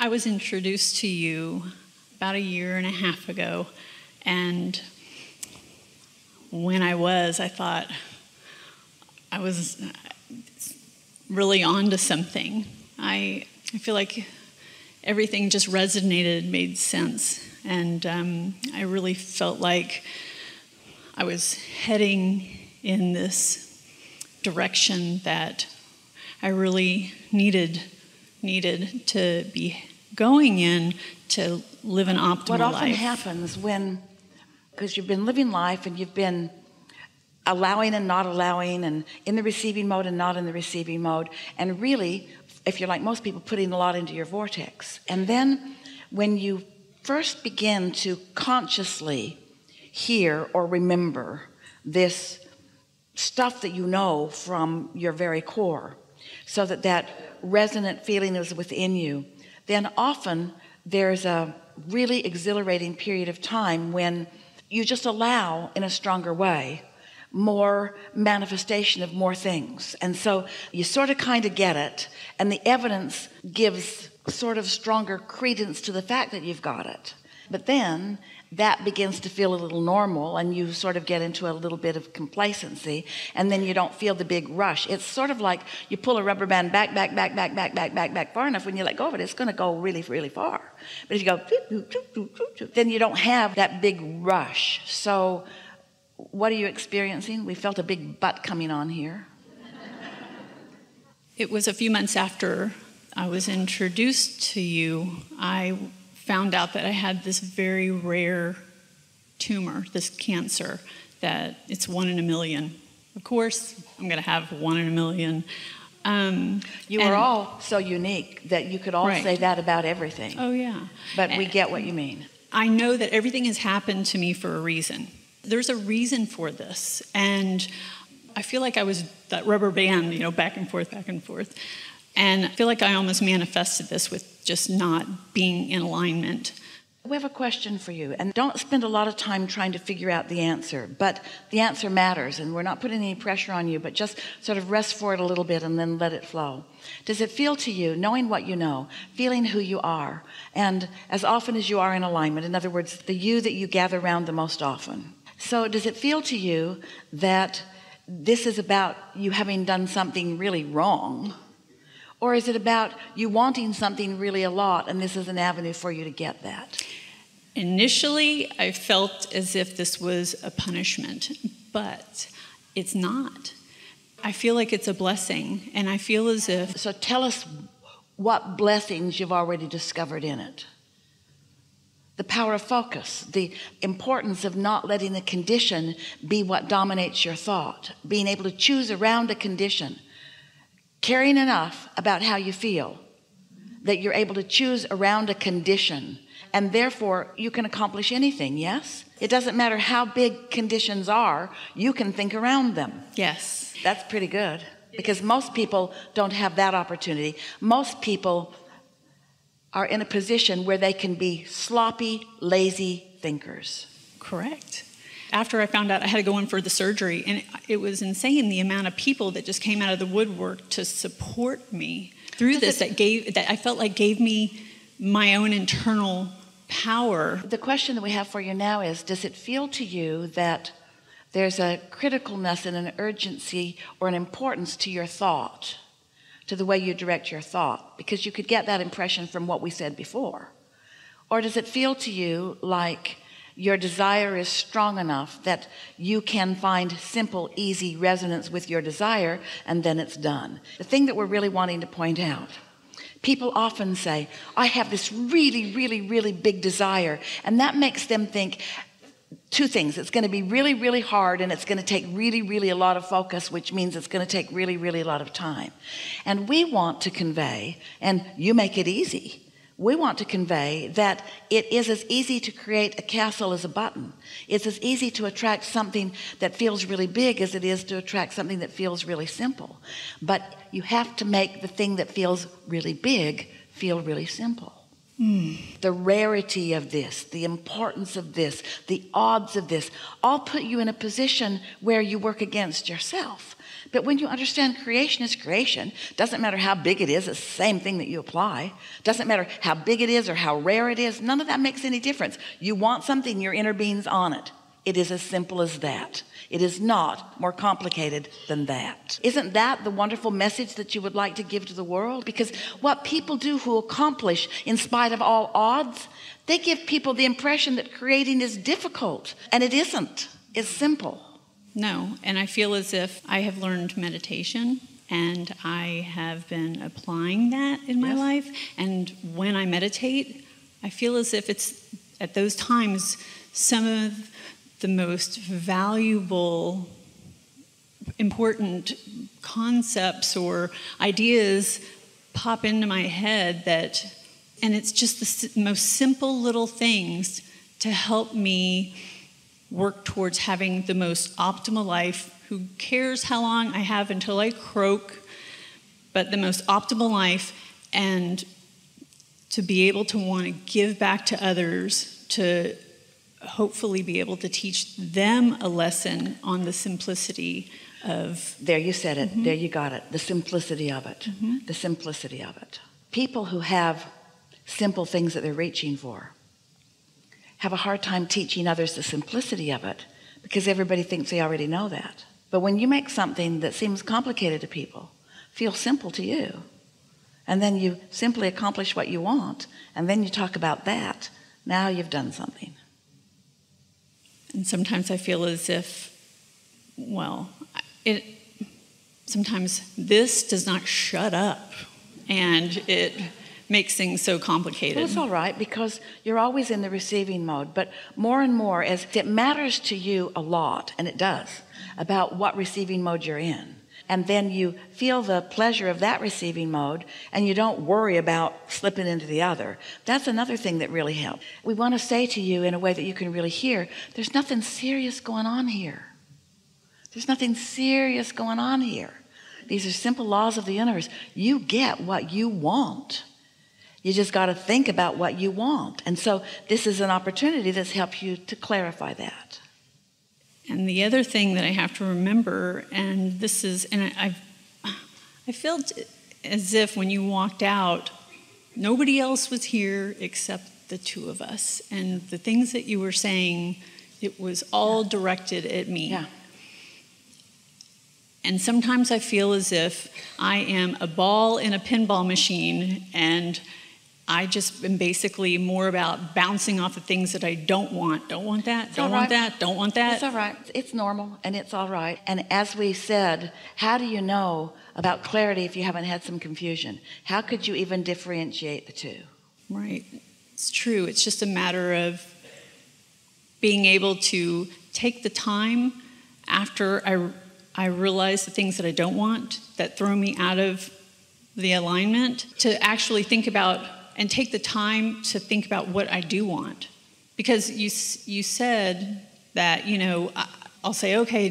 I was introduced to you about 1.5 years ago, and when I thought I was really onto something. I feel like everything just resonated, made sense, and I really felt like I was heading in this direction that I really needed to be going in to live an optimal life. What often happens because you've been living life and you've been allowing and not allowing, and in the receiving mode and not in the receiving mode, and really, if you're like most people, putting a lot into your vortex. And then when you first begin to consciously hear or remember this stuff that you know from your very core, so that resonant feeling is within you, then often there's a really exhilarating period of time when you just allow in a stronger way more manifestation of more things. And so you sort of kind of get it, and the evidence gives sort of stronger credence to the fact that you've got it. But then that begins to feel a little normal, and you sort of get into a little bit of complacency, and then you don't feel the big rush. It's sort of like you pull a rubber band back far enough. When you let go of it, it's going to go really, really far. But if you go, then you don't have that big rush. So what are you experiencing? We felt a big butt coming on here. It was a few months after I was introduced to you, I found out that I had this very rare tumor, this cancer, that it's 1 in a million. Of course, I'm going to have 1 in a million. You are all so unique that you could all right. say that about everything. Oh, yeah. But we get what you mean. I know that everything has happened to me for a reason. There's a reason for this. And I feel like I was that rubber band, back and forth. And I feel like I almost manifested this with just not being in alignment. We have a question for you, and don't spend a lot of time trying to figure out the answer, but the answer matters, and we're not putting any pressure on you, but just sort of rest for it a little bit and then let it flow. Does it feel to you, knowing what you know, feeling who you are, and as often as you are in alignment, in other words, the you that you gather around the most often? So does it feel to you that this is about you having done something really wrong? Or is it about you wanting something really a lot, and this is an avenue for you to get that? Initially, I felt as if this was a punishment, but it's not. I feel like it's a blessing, and I feel as if... So tell us what blessings you've already discovered in it. The power of focus, the importance of not letting the condition be what dominates your thought, being able to choose around a condition, caring enough about how you feel that you're able to choose around a condition, and therefore you can accomplish anything. Yes, it doesn't matter how big conditions are, you can think around them. Yes, that's pretty good, because most people don't have that opportunity. Most people are in a position where they can be sloppy, lazy thinkers. Correct. After I found out I had to go in for the surgery, and it was insane the amount of people that just came out of the woodwork to support me through this, that I felt like gave me my own internal power. The question that we have for you now is, does it feel to you that there's a criticalness and an urgency or an importance to your thought, to the way you direct your thought? Because you could get that impression from what we said before. Or does it feel to you like your desire is strong enough that you can find simple, easy resonance with your desire, and then it's done? The thing that we're really wanting to point out, people often say, I have this really, really, really big desire, and that makes them think two things. It's going to be really, really hard, and it's going to take really, really a lot of focus, which means it's going to take really, really a lot of time. And we want to convey, and you make it easy, we want to convey that it is as easy to create a castle as a button. It's as easy to attract something that feels really big as it is to attract something that feels really simple. But you have to make the thing that feels really big feel really simple. The rarity of this, the importance of this, the odds of this, all put you in a position where you work against yourself. But when you understand creation is creation, doesn't matter how big it is, it's the same thing that you apply. Doesn't matter how big it is or how rare it is, none of that makes any difference. You want something, your inner being's on it. It is as simple as that. It is not more complicated than that. Isn't that the wonderful message that you would like to give to the world? Because what people do who accomplish in spite of all odds, they give people the impression that creating is difficult. And it isn't. It's simple. No, and I feel as if I have learned meditation and I have been applying that in my life. And when I meditate, I feel as if it's at those times some of the most valuable, important concepts or ideas pop into my head and it's just the most simple little things to help me work towards having the most optimal life. Who cares how long I have until I croak, but the most optimal life, and to be able to want to give back to others, to hopefully be able to teach them a lesson on the simplicity of... There, you said it. There, you got it. The simplicity of it. The simplicity of it. People who have simple things that they're reaching for have a hard time teaching others the simplicity of it because everybody thinks they already know that. But when you make something that seems complicated to people feel simple to you, and then you simply accomplish what you want, and then you talk about that, now you've done something. And sometimes I feel as if, sometimes this does not shut up, and it makes things so complicated. Well, it's all right, because you're always in the receiving mode. But more and more, as it matters to you a lot, and it does, about what receiving mode you're in. And then you feel the pleasure of that receiving mode, and you don't worry about slipping into the other. That's another thing that really helps. We want to say to you in a way that you can really hear, there's nothing serious going on here. There's nothing serious going on here. These are simple laws of the universe. You get what you want. You just got to think about what you want. And so this is an opportunity that's helped you to clarify that. And the other thing that I have to remember, and I felt as if when you walked out, nobody else was here except the two of us. And the things that you were saying, it was all directed at me. Yeah. And sometimes I feel as if I am a ball in a pinball machine, and I just am basically more about bouncing off the things that I don't want. Don't want that, don't want that, don't want that. It's all right. It's normal, and it's all right. And as we said, how do you know about clarity if you haven't had some confusion? How could you even differentiate the two? Right. It's true. It's just a matter of being able to take the time after I realize the things that I don't want, that throw me out of the alignment, to actually think about and take the time to think about what I do want. Because you said that, I'll say, okay,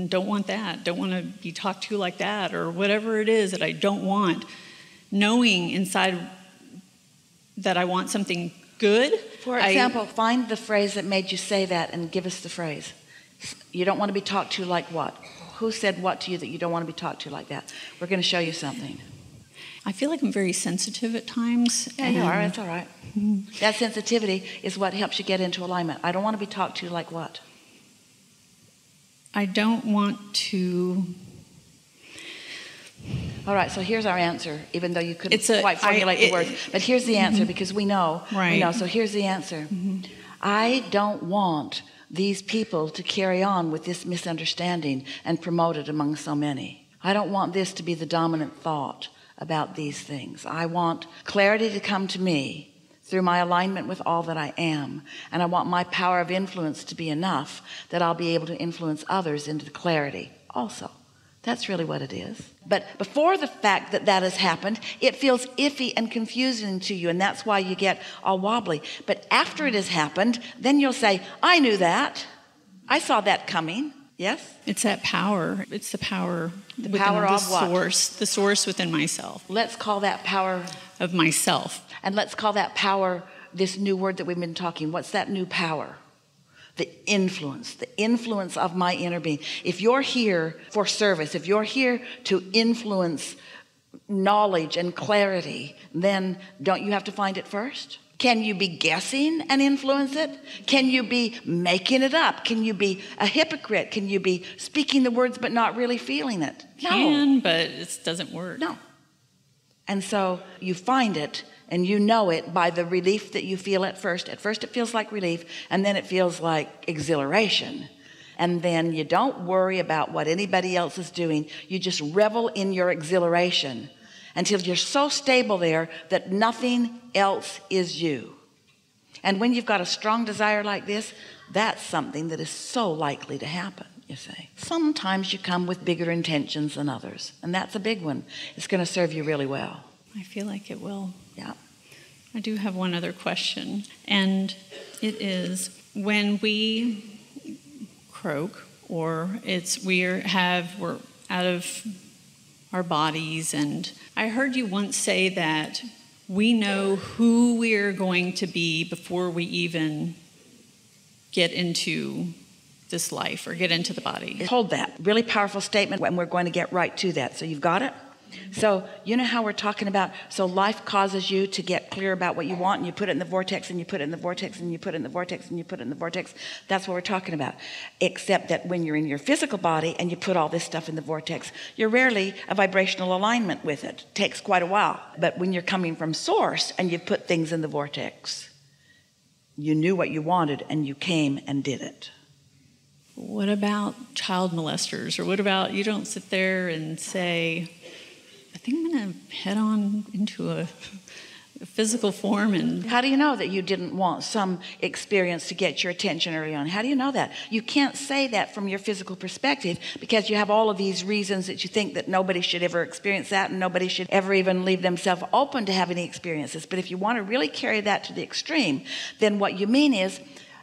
don't want that, don't want to be talked to like that, or whatever it is that I don't want, knowing inside that I want something good. For example, find the phrase that made you say that and give us the phrase. You don't want to be talked to like what? Who said what to you that you don't want to be talked to like that? We're going to show you something. I feel like I'm very sensitive at times. Yeah, you are. That's all right. That sensitivity is what helps you get into alignment. I don't want to be talked to like what? I don't want to... All right, so here's our answer, even though you couldn't quite formulate the words. But here's the answer, because we know. Right. We know. So here's the answer. I don't want these people to carry on with this misunderstanding and promote it among so many. I don't want this to be the dominant thought about these things. I want clarity to come to me through my alignment with all that I am. And I want my power of influence to be enough that I'll be able to influence others into the clarity also. That's really what it is. But before the fact that that has happened, it feels iffy and confusing to you, and that's why you get all wobbly. But after it has happened, then you'll say, I knew that. I saw that coming. Yes? It's that power. It's the power. The power of what? The source within myself. Let's call that power of myself. And let's call that power this new word that we've been talking. What's that new power? The influence of my inner being. If you're here for service, if you're here to influence knowledge and clarity, then don't you have to find it first? Can you be guessing and influence it? Can you be making it up? Can you be a hypocrite? Can you be speaking the words but not really feeling it? No. Can, but it doesn't work. No. And so you find it and you know it by the relief that you feel at first. At first it feels like relief, and then it feels like exhilaration. And then you don't worry about what anybody else is doing. You just revel in your exhilaration until you're so stable there that nothing else is you. And when you've got a strong desire like this, that's something that is so likely to happen, you see. Sometimes you come with bigger intentions than others, and that's a big one. It's going to serve you really well. I feel like it will. Yeah. I do have one other question, and it is when we croak, or we're out of our bodies, and I heard you once say that we know who we're going to be before we even get into this life or get into the body. Hold that. Really powerful statement, and we're going to get right to that. So you've got it? So you know how we're talking about, so life causes you to get clear about what you want, and you put it in the vortex, and you put it in the vortex, and you put it in the vortex, and you put it in the vortex. That's what we're talking about. Except that when you're in your physical body and you put all this stuff in the vortex, you're rarely a vibrational alignment with it. It takes quite a while. But when you're coming from source and you put things in the vortex, you knew what you wanted and you came and did it. What about child molesters? Or what about, you don't sit there and say, I think I'm going to head on into a physical form. And how do you know that you didn't want some experience to get your attention early on? How do you know that? You can't say that from your physical perspective, because you have all of these reasons that you think that nobody should ever experience that, and nobody should ever even leave themselves open to have any experiences. But if you want to really carry that to the extreme, then what you mean is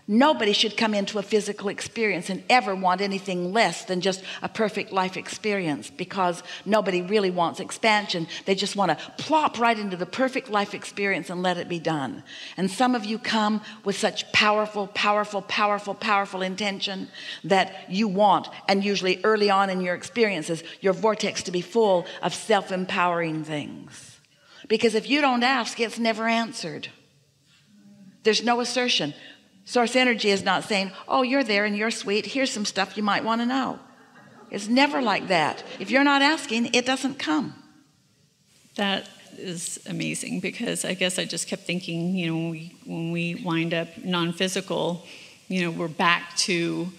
nobody should come into a physical experience and ever want anything less than just a perfect life experience, because nobody really wants expansion. They just want to plop right into the perfect life experience and let it be done. And some of you come with such powerful intention that you want, and usually early on in your experiences, your vortex to be full of self-empowering things. Because if you don't ask, it's never answered. There's no assertion. Source energy is not saying, oh, you're there and you're sweet, here's some stuff you might want to know. It's never like that. If you're not asking, it doesn't come. That is amazing, because I guess I just kept thinking, when we wind up non-physical, we're back to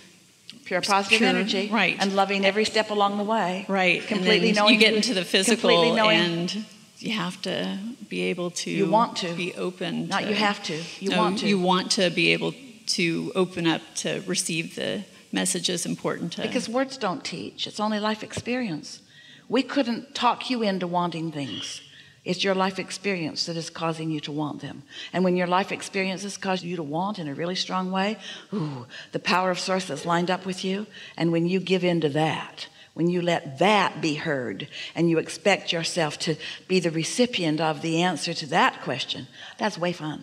pure positive energy, right, and loving every step along the way, right. Completely and then knowing you get into the physical, and you have to be able to. You want to be open. Not you have to. Want to. You want to be able to open up to receive the messages important to. Because words don't teach. It's only life experience. We couldn't talk you into wanting things. It's your life experience that is causing you to want them. And when your life experiences cause you to want in a really strong way, the power of source that's lined up with you, and when you give in to that, when you let that be heard, and you expect yourself to be the recipient of the answer to that question, that's way fun.